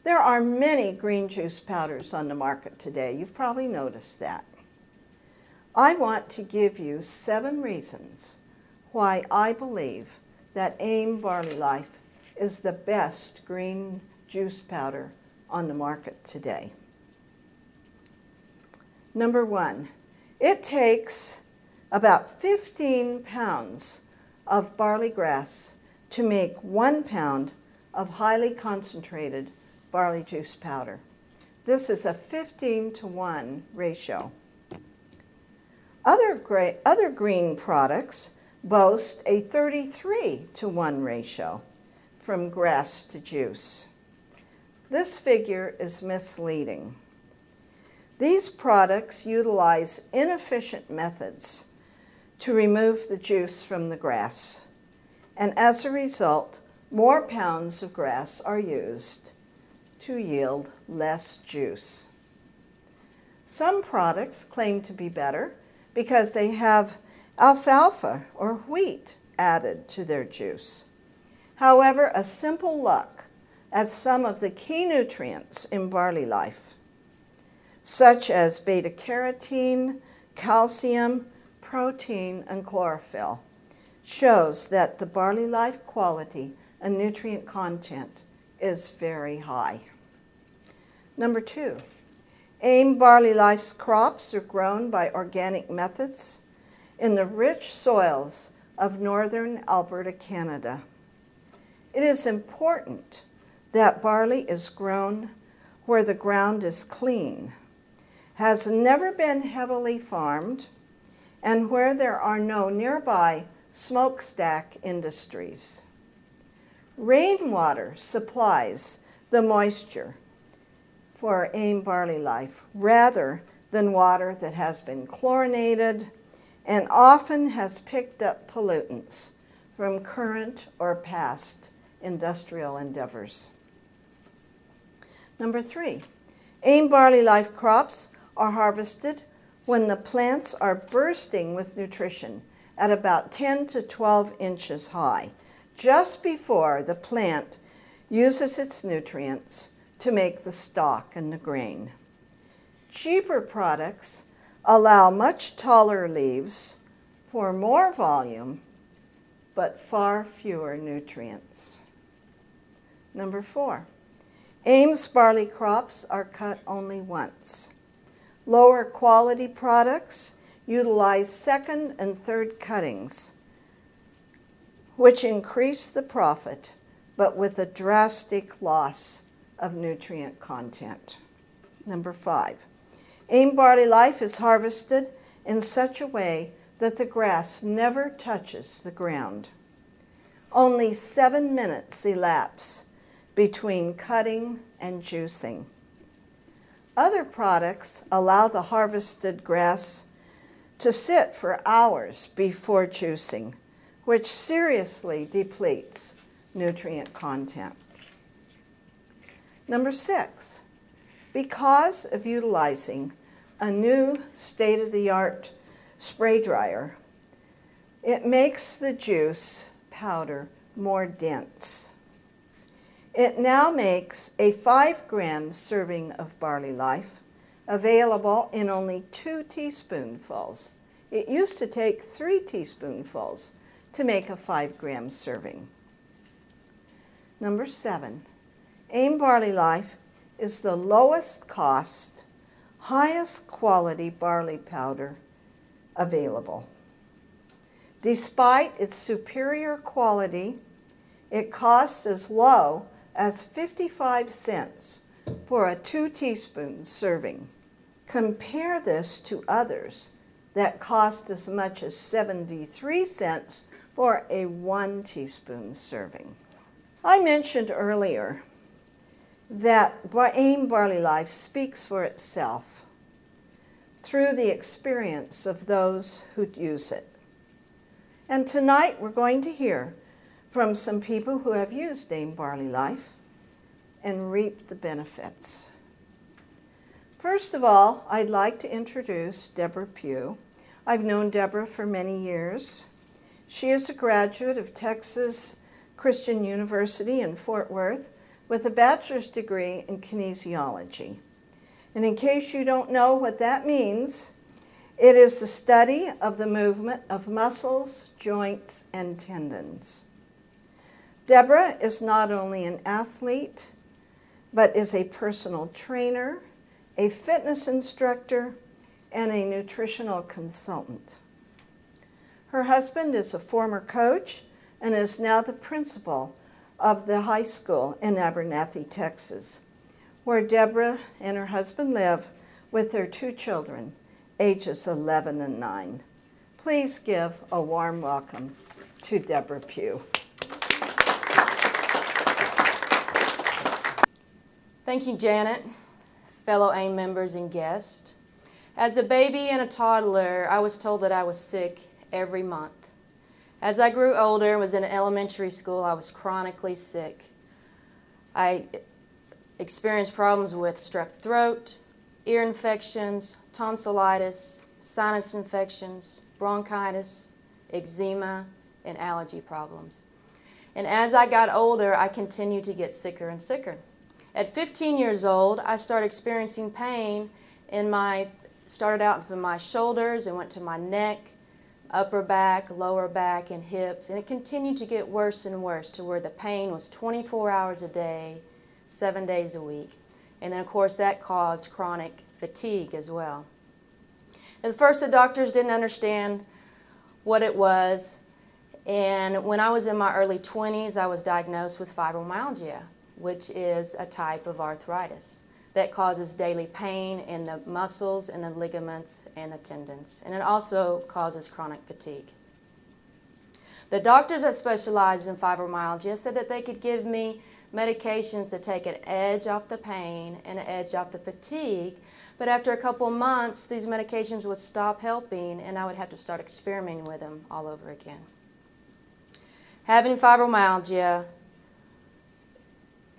There are many green juice powders on the market today. You've probably noticed that. I want to give you 7 reasons why I believe that AIM Barley Life is the best green juice powder on the market today. Number 1, it takes about 15 pounds of barley grass to make 1 pound of highly concentrated barley juice powder. This is a 15-to-1 ratio. Other green products boast a 33-to-1 ratio from grass to juice. This figure is misleading. These products utilize inefficient methods to remove the juice from the grass, and as a result, more pounds of grass are used to yield less juice. Some products claim to be better because they have alfalfa or wheat added to their juice. However, a simple look at some of the key nutrients in Barley Life, such as beta-carotene, calcium, protein, and chlorophyll, shows that the Barley Life quality and nutrient content is very high. Number 2, AIM Barley Life's crops are grown by organic methods in the rich soils of northern Alberta, Canada. It is important that barley is grown where the ground is clean, has never been heavily farmed, and where there are no nearby smokestack industries. Rainwater supplies the moisture for AIM Barley Life rather than water that has been chlorinated and often has picked up pollutants from current or past industrial endeavors. Number 3, AIM Barley Life crops are harvested when the plants are bursting with nutrition at about 10 to 12 inches high, just before the plant uses its nutrients to make the stalk and the grain. Cheaper products allow much taller leaves for more volume, but far fewer nutrients. Number 4, AIM's barley crops are cut only once. Lower quality products utilize second and third cuttings, which increase the profit, but with a drastic loss of nutrient content. Number 5, AIM Barley Life is harvested in such a way that the grass never touches the ground. Only 7 minutes elapse between cutting and juicing. Other products allow the harvested grass to sit for hours before juicing, which seriously depletes nutrient content. Number 6, because of utilizing a new state-of-the-art spray dryer, it makes the juice powder more dense. It now makes a 5-gram serving of Barley Life available in only 2 teaspoonfuls. It used to take 3 teaspoonfuls to make a 5-gram serving. Number 7, AIM Barley Life is the lowest cost, highest quality barley powder available. Despite its superior quality, it costs as low as 55 cents for a 2-teaspoon serving. Compare this to others that cost as much as 73 cents for a 1-teaspoon serving. I mentioned earlier that AIM Barley Life speaks for itself through the experience of those who use it. And tonight we're going to hear from some people who have used AIM Barley Life and reaped the benefits. First of all, I'd like to introduce Deborah Pugh. I've known Deborah for many years. She is a graduate of Texas Christian University in Fort Worth with a bachelor's degree in kinesiology. And in case you don't know what that means, it is the study of the movement of muscles, joints, and tendons. Deborah is not only an athlete, but is a personal trainer, a fitness instructor, and a nutritional consultant. Her husband is a former coach and is now the principal of the high school in Abernathy, Texas, where Deborah and her husband live with their 2 children, ages 11 and 9. Please give a warm welcome to Deborah Pugh. Thank you, Janet, fellow AIM members and guests. As a baby and a toddler, I was told that I was sick every month. As I grew older and was in elementary school, I was chronically sick. I experienced problems with strep throat, ear infections, tonsillitis, sinus infections, bronchitis, eczema, and allergy problems. And as I got older, I continued to get sicker and sicker. At 15 years old, I started experiencing pain started out from my shoulders and went to my neck, upper back, lower back, and hips, and it continued to get worse and worse to where the pain was 24 hours a day, 7 days a week. And then, of course, that caused chronic fatigue as well. At first, the doctors didn't understand what it was, and when I was in my early 20s, I was diagnosed with fibromyalgia, which is a type of arthritis that causes daily pain in the muscles and the ligaments and the tendons. And it also causes chronic fatigue. The doctors that specialized in fibromyalgia said that they could give me medications to take an edge off the pain and an edge off the fatigue, but after a couple of months, these medications would stop helping and I would have to start experimenting with them all over again. Having fibromyalgia,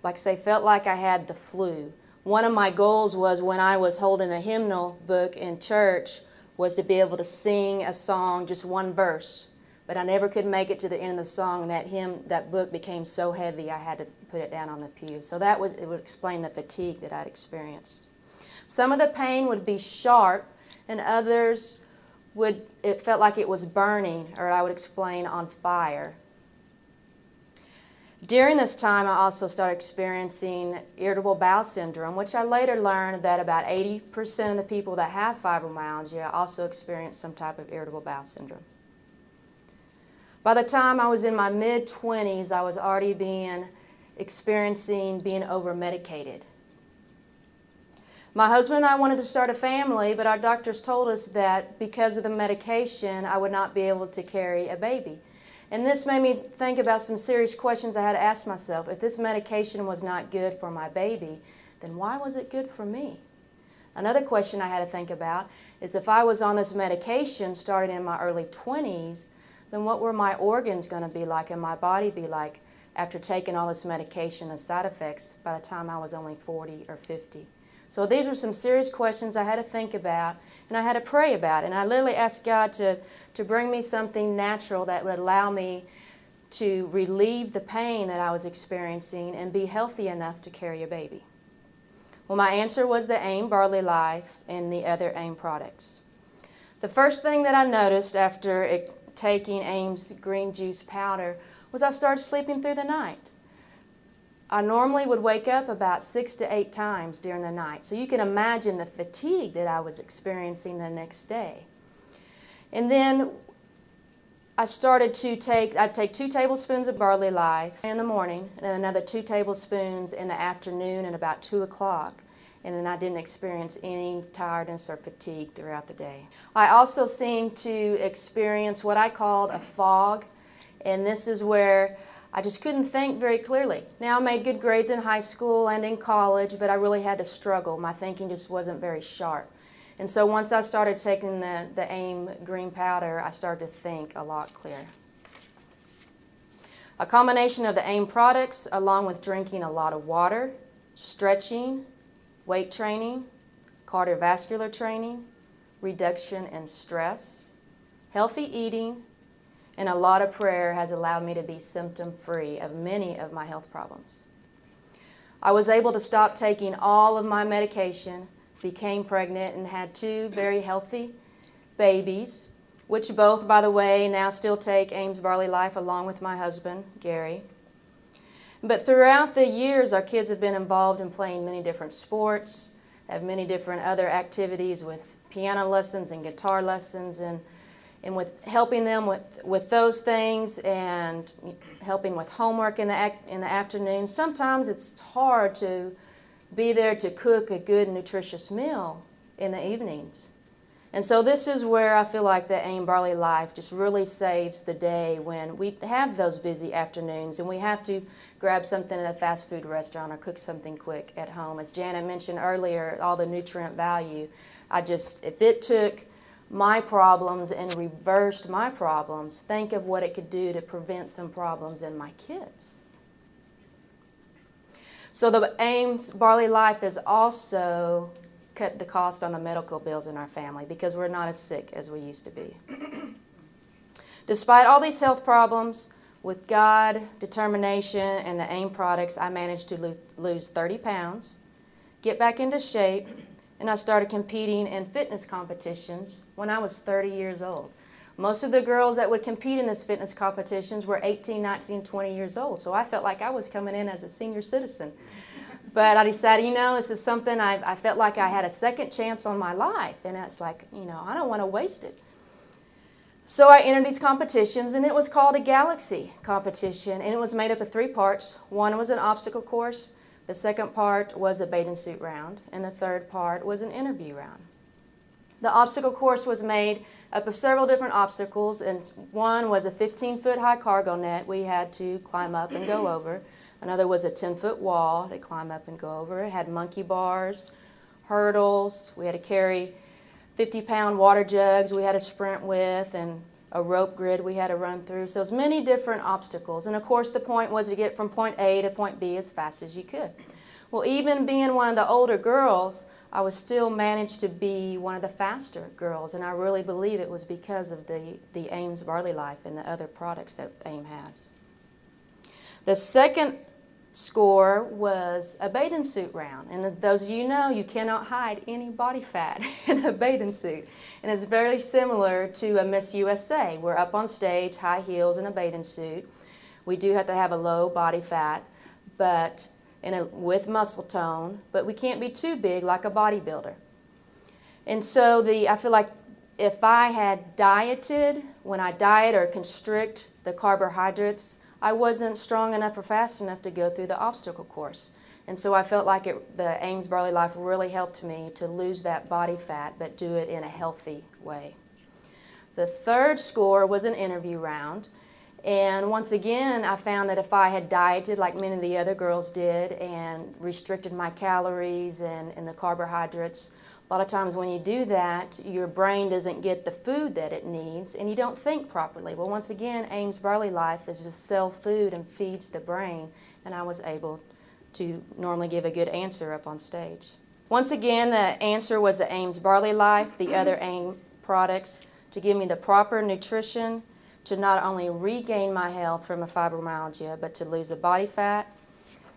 like I say, felt like I had the flu. One of my goals was, when I was holding a hymnal book in church, was to be able to sing a song, just one verse. But I never could make it to the end of the song, and that book became so heavy I had to put it down on the pew. So it would explain the fatigue that I'd experienced. Some of the pain would be sharp, and others it felt like it was burning, or I would explain on fire. During this time, I also started experiencing irritable bowel syndrome, which I later learned that about 80% of the people that have fibromyalgia also experience some type of irritable bowel syndrome. By the time I was in my mid-20s, I was already experiencing being over-medicated. My husband and I wanted to start a family, but our doctors told us that because of the medication, I would not be able to carry a baby. And this made me think about some serious questions I had to ask myself. If this medication was not good for my baby, then why was it good for me? Another question I had to think about is, if I was on this medication starting in my early 20s, then what were my organs going to be like and my body be like after taking all this medication, the side effects, by the time I was only 40 or 50? So these were some serious questions I had to think about, and I had to pray about. And I literally asked God to bring me something natural that would allow me to relieve the pain that I was experiencing and be healthy enough to carry a baby. Well, my answer was the AIM Barley Life and the other AIM products. The first thing that I noticed after taking AIM's green juice powder was I started sleeping through the night. I normally would wake up about 6 to 8 times during the night. So you can imagine the fatigue that I was experiencing the next day. And then I'd take 2 tablespoons of Barley Life in the morning and then another 2 tablespoons in the afternoon at about 2 o'clock. And then I didn't experience any tiredness or fatigue throughout the day. I also seemed to experience what I called a fog, and this is where I just couldn't think very clearly. Now, I made good grades in high school and in college, but I really had to struggle. My thinking just wasn't very sharp. And so once I started taking the AIM green powder, I started to think a lot clearer. A combination of the AIM products, along with drinking a lot of water, stretching, weight training, cardiovascular training, reduction in stress, healthy eating, and a lot of prayer has allowed me to be symptom-free of many of my health problems. I was able to stop taking all of my medication, became pregnant, and had 2 very healthy babies, which both, by the way, now still take Ames Barley Life along with my husband, Gary. But throughout the years, our kids have been involved in playing many different sports, have many different other activities with piano lessons and guitar lessons, and with helping them with those things and helping with homework in the afternoon. Sometimes it's hard to be there to cook a good, nutritious meal in the evenings. And so this is where I feel like the Ames Barley Life just really saves the day when we have those busy afternoons and we have to grab something at a fast food restaurant or cook something quick at home. As Jann mentioned earlier, all the nutrient value, if it took my problems and reversed my problems, think of what it could do to prevent some problems in my kids. So the Ames Barley Life has also cut the cost on the medical bills in our family because we're not as sick as we used to be. Despite all these health problems, with God, determination, and the Ames products, I managed to lose 30 pounds, get back into shape, and I started competing in fitness competitions when I was 30 years old. Most of the girls that would compete in these fitness competitions were 18, 19, 20 years old, so I felt like I was coming in as a senior citizen. But I decided, you know, this is something I felt like I had a second chance on my life, and it's like, you know, I don't want to waste it. So I entered these competitions, and it was called a Galaxy competition, and it was made up of 3 parts. One was an obstacle course, the second part was a bathing suit round, and the third part was an interview round. The obstacle course was made up of several different obstacles, and one was a 15-foot high cargo net we had to climb up and go over. Another was a 10-foot wall to climb up and go over. It had monkey bars, hurdles. We had to carry 50-pound water jugs we had to sprint with, and a rope grid we had to run through. So it was many different obstacles. And of course the point was to get from point A to point B as fast as you could. Well, even being one of the older girls, I was still managed to be one of the faster girls, and I really believe it was because of the Ames Barley Life and the other products that Ames has. The second score was a bathing suit round, and as those of you know, you cannot hide any body fat in a bathing suit, and it's very similar to a Miss USA. We're up on stage, high heels and a bathing suit. We do have to have a low body fat, but with muscle tone, but we can't be too big like a bodybuilder. And so I feel like if I had dieted, when I diet or constrict the carbohydrates, I wasn't strong enough or fast enough to go through the obstacle course. And so I felt like the Ames Barley Life really helped me to lose that body fat, but do it in a healthy way. The third score was an interview round. And once again, I found that if I had dieted like many of the other girls did and restricted my calories and the carbohydrates, a lot of times when you do that, your brain doesn't get the food that it needs and you don't think properly. Well, once again, Ames Barley Life is just sell food and feeds the brain, and I was able to normally give a good answer up on stage. Once again, the answer was the Ames Barley Life, the other Ames products, to give me the proper nutrition, to not only regain my health from a fibromyalgia, but to lose the body fat,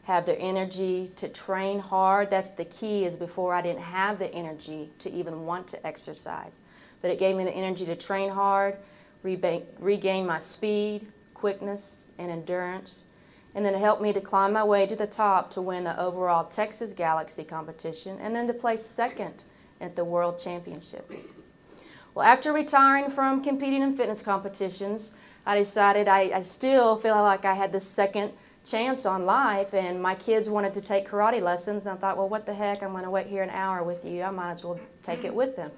have the energy to train hard. That's the key, is before I didn't have the energy to even want to exercise. But it gave me the energy to train hard, regain my speed, quickness, and endurance. And then it helped me to climb my way to the top to win the overall Texas Galaxy competition, and then to place second at the World Championship. Well, after retiring from competing in fitness competitions, I decided I still feel like I had this second chance on life, and my kids wanted to take karate lessons, and I thought, well, what the heck, I'm going to wait here an hour with you, I might as well take it with them.